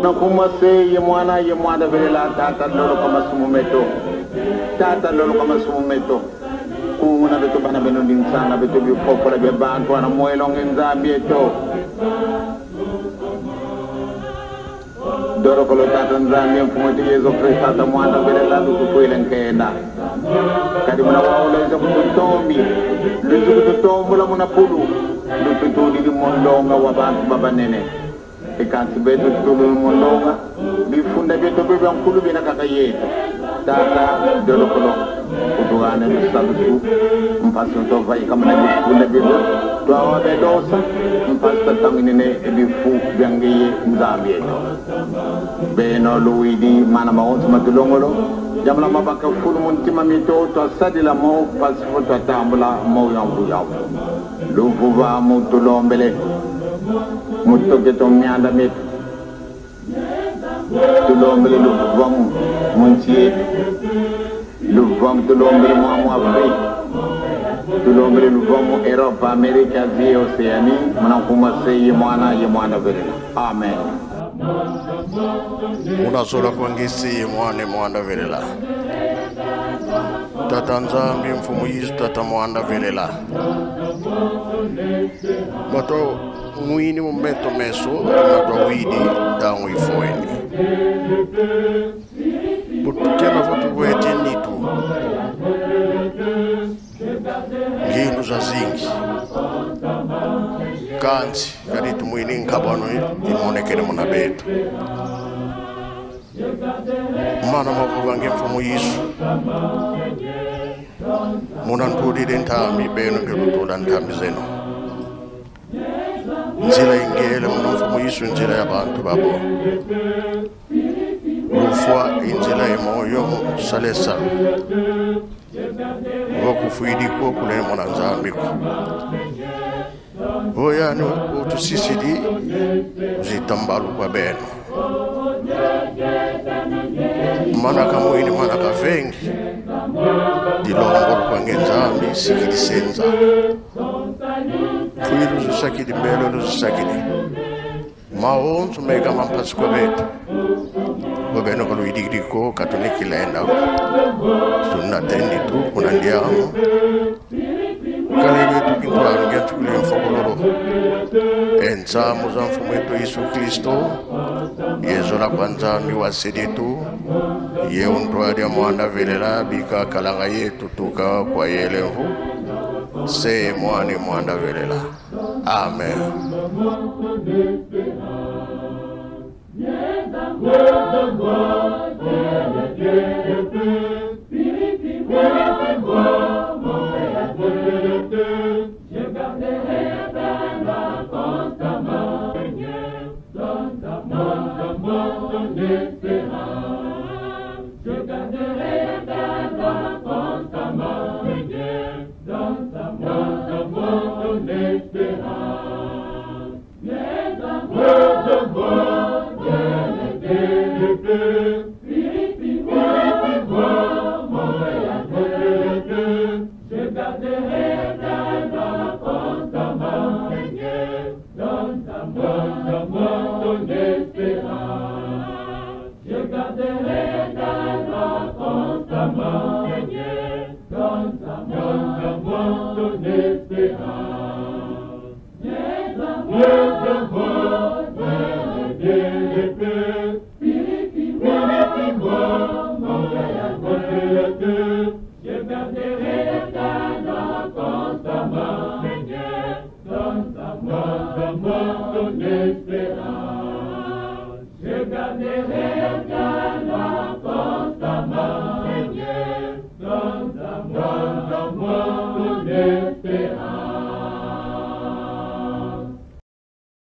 Nakumase ye mwana velela tata lolo kama sumumeto. Tata lolo kama sumumeto. Kuna beto bana beno dinsana beto bi popola be bantu ana moelo ngenzambi eto. Doro kolo tata nzambi mfumuti Yesu Kristo tata mwana velela tukufuile nkenda. Kadi muna waula isa kututombi. Luzu kututombu la muna pulu. Lupitudi di mondonga wabantu baba nene. Ikansi beto tulu mondonga. Bifunda beto bebe mkulu bina kaka yetu. Tata doro kolo. Kutuane salutu. Mpasu tofa ikamana bifunda beto. Tuawa bedosa. Mpasu tatanginine bifu biangeye mzambi eto. Beno luidi mana maonsu matulongolo. Jamla mabaka fulu muntima mito to sadila mo pasifo to tambula mo yangu yangu. Luvuva mutulombele. Mutoke to mianda mit. Tulombele luvuva muntie. Luvuva tulombele mo amu Afrika. Tulombele luvuva mu Europa, Amerika, Asia, Oceania. Manakuma se ye mwana verela. Amen. Unasola kwangisi mwana velela. Tata nzambi mfumu Yesu tata mwana velela. Mato muini momento meso na widi dangu ifoeni. Butukena fotu wete nitu. Nginu za zingi. Kanzi karitu muini nkabano imonekene muna betu. Mana makuvange mfumu Yesu. Muna ntudi dentami beno ngelutola ntami zeno. Nzila ingele muna mfumu Yesu nzila ya bantu babo. Rufwa inzila ya moyo salesa. Wakufuidiko kule muna nzambiko. Oyani utusisidi uzitambalu kwa beno. Mana kamuini mana kafengi dilongolo kwa ngenzambi sikidi senza kuilu zusakidi mbelo zusakidi maonzu mega mampasi kwa betu wabeno kalu idigiriko katoniki lenda sunna tendi tu kuna ndiamu kale betu kintuaru gentu kule mfokololo enzamu za mfumu wetu Yesu Kristo yezola kwanza miwasiditu ye untwali ya mwana velela bika kalanga yetu tuka kwa yelevu se mwana velela. Amen. Je garderai